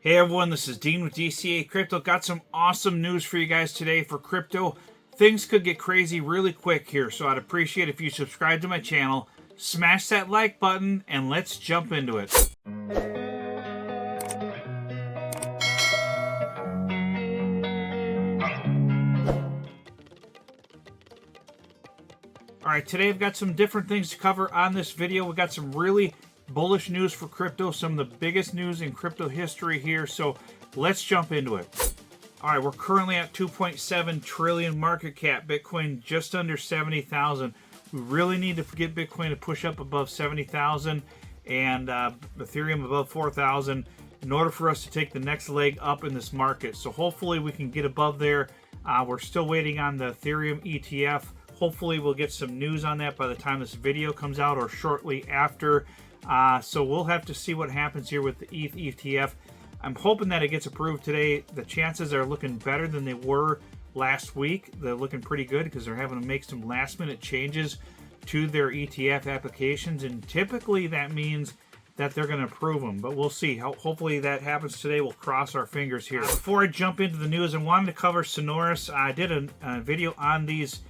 Hey everyone, this is Dean with DCA Crypto. Got some awesome news for you guys today for crypto. Things could get crazy really quick here, so I'd appreciate if you subscribe to my channel, smash that like button, and let's jump into it. Alright, today I've got some different things to cover on this video. We've got some really bullish news for crypto, some of the biggest news in crypto history here, so let's jump into it. Alright, we're currently at 2.7 trillion market cap, Bitcoin just under 70,000. We really need to get Bitcoin to push up above 70,000 and Ethereum above 4,000 in order for us to take the next leg up in this market. So hopefully we can get above there. We're still waiting on the Ethereum ETF. Hopefully we'll get some news on that by the time this video comes out or shortly after. So we'll have to see what happens here with the ETH ETF. I'm hoping that it gets approved today. The chances are looking better than they were last week. They're looking pretty good because they're having to make some last minute changes to their ETF applications, and typically that means that they're going to approve them, but we'll see. Hopefully that happens today. We'll cross our fingers here. Before I jump into the news, I wanted to cover Sonoris. I did a video on these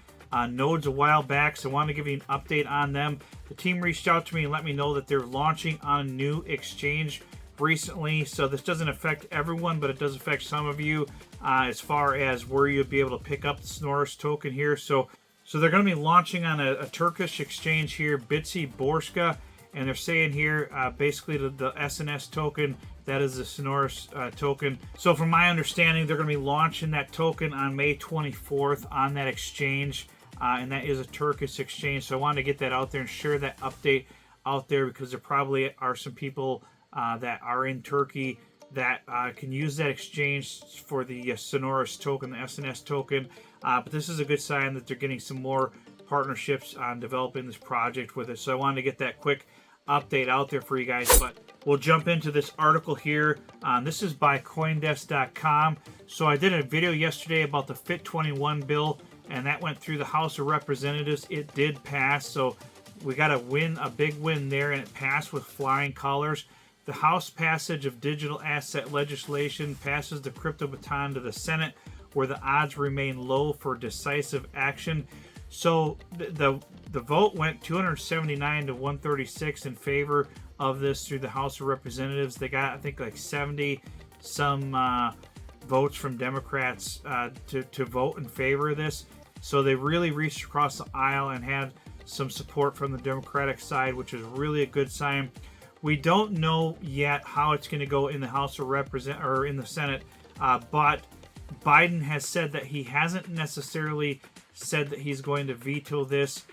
nodes a while back, so I wanted to give you an update on them. The team reached out to me and let me know that they're launching on a new exchange recently, so this doesn't affect everyone, but it does affect some of you as far as where you'll be able to pick up the Sonorus token here. So they're going to be launching on a Turkish exchange here, Bitsi Borska, and they're saying here basically the SNS token, that is the Sonorus token. So from my understanding, they're going to be launching that token on May 24th on that exchange. And that is a Turkish exchange, so I wanted to get that out there and share that update out there because there probably are some people that are in Turkey that can use that exchange for the Sonorus token, the SNS token. But this is a good sign that they're getting some more partnerships on developing this project with it. So I wanted to get that quick update out there for you guys. But we'll jump into this article here. This is by Coindesk.com. So I did a video yesterday about the FIT21 bill, and that went through the House of Representatives. It did pass, so we got a win, a big win there, and it passed with flying colors. The House passage of digital asset legislation passes the crypto baton to the Senate, where the odds remain low for decisive action. So the vote went 279 to 136 in favor of this through the House of Representatives. They got, I think, like 70 some votes from Democrats to vote in favor of this. So they really reached across the aisle and had some support from the Democratic side, which is really a good sign. We don't know yet how it's going to go in the House of Representatives or in the Senate, but Biden has said that he hasn't necessarily said that he's going to veto this.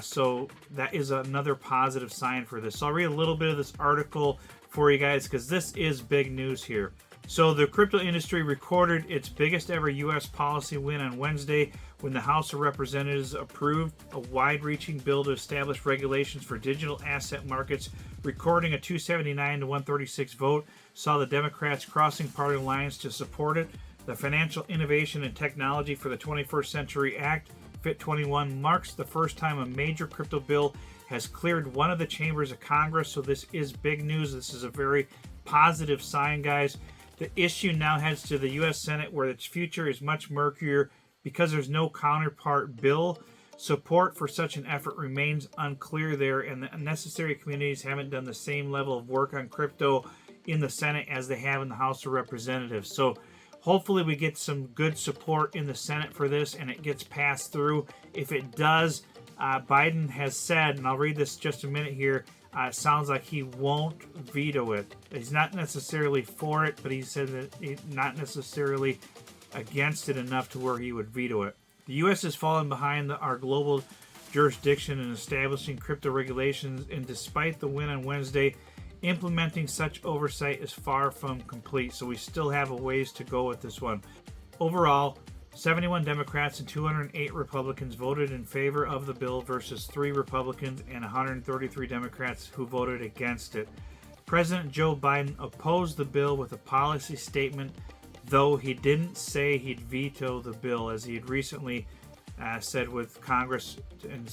So that is another positive sign for this. So I'll read a little bit of this article for you guys because this is big news here. So the crypto industry recorded its biggest ever U.S. policy win on Wednesday when the House of Representatives approved a wide-reaching bill to establish regulations for digital asset markets. Recording a 279 to 136 vote saw the Democrats crossing party lines to support it. The Financial Innovation and Technology for the 21st Century Act, FIT21, marks the first time a major crypto bill has cleared one of the chambers of Congress. So this is big news. This is a very positive sign, guys. The issue now heads to the U.S. Senate, where its future is much murkier because there's no counterpart bill. Support for such an effort remains unclear there, and the necessary communities haven't done the same level of work on crypto in the Senate as they have in the House of Representatives. So hopefully we get some good support in the Senate for this and it gets passed through. If it does, Biden has said, and I'll read this just a minute here, it sounds like he won't veto it. He's not necessarily for it, but he said that he's not necessarily against it enough to where he would veto it. The U.S. has fallen behind our global jurisdiction in establishing crypto regulations, and despite the win on Wednesday, implementing such oversight is far from complete, so we still have a ways to go with this one. Overall, 71 Democrats and 208 Republicans voted in favor of the bill versus 3 Republicans and 133 Democrats who voted against it. President Joe Biden opposed the bill with a policy statement, though he didn't say he'd veto the bill, as he had recently said with Congress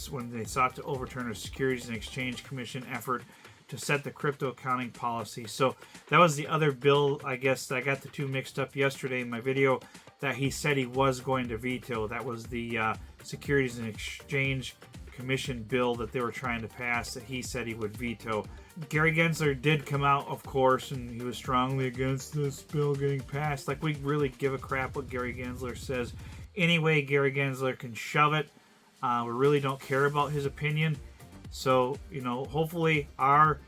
when they sought to overturn a Securities and Exchange Commission effort to set the crypto accounting policy. So that was the other bill. I guess I got the two mixed up yesterday in my video that he said he was going to veto. That was the Securities and Exchange Commission bill that they were trying to pass that he said he would veto. Gary Gensler did come out, of course, and he was strongly against this bill getting passed. Like, we really give a crap what Gary Gensler says. Anyway, Gary Gensler can shove it. We really don't care about his opinion. So, you know, hopefully our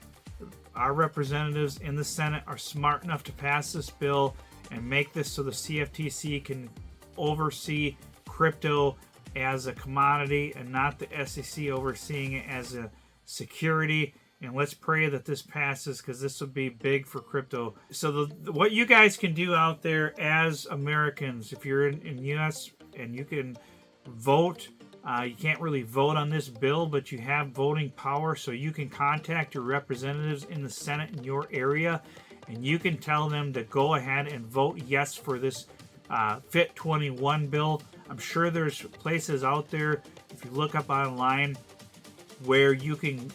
representatives in the Senate are smart enough to pass this bill and make this so the CFTC can oversee crypto as a commodity and not the SEC overseeing it as a security. And let's pray that this passes, because this would be big for crypto. So what you guys can do out there as Americans, if you're in the U.S. and you can vote, you can't really vote on this bill, but you have voting power, so you can contact your representatives in the Senate in your area, and you can tell them to go ahead and vote yes for this FIT 21 bill. I'm sure there's places out there, if you look up online, where you can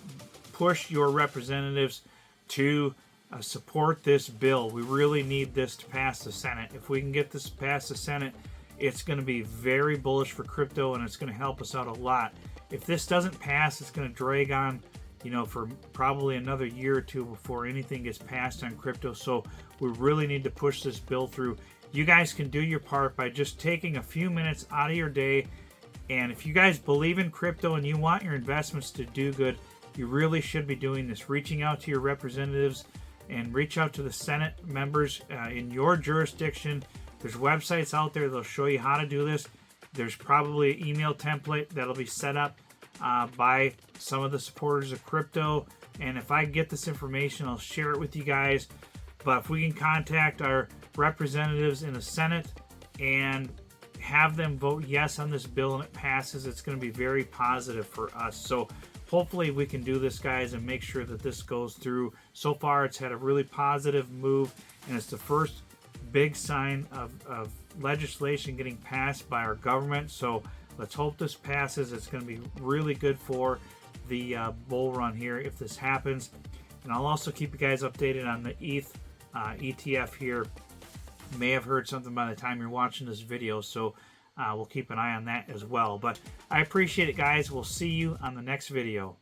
push your representatives to support this bill. We really need this to pass the Senate. If we can get this past the Senate, it's going to be very bullish for crypto, and it's going to help us out a lot. If this doesn't pass, it's going to drag on, you know, for probably another year or two before anything gets passed on crypto. So we really need to push this bill through. You guys can do your part by just taking a few minutes out of your day. And if you guys believe in crypto and you want your investments to do good, you really should be doing this. Reaching out to your representatives and reach out to the Senate members in your jurisdiction. There's websites out there that'll show you how to do this. There's probably an email template that'll be set up by some of the supporters of crypto. And if I get this information, I'll share it with you guys. But if we can contact our representatives in the Senate and have them vote yes on this bill and it passes, it's going to be very positive for us. So hopefully we can do this, guys, and make sure that this goes through. So far, it's had a really positive move, and it's the first big sign of legislation getting passed by our government. So let's hope this passes. It's going to be really good for the bull run here if this happens. And I'll also keep you guys updated on the ETH ETF here. You may have heard something by the time you're watching this video, so we'll keep an eye on that as well. But I appreciate it, guys. We'll see you on the next video.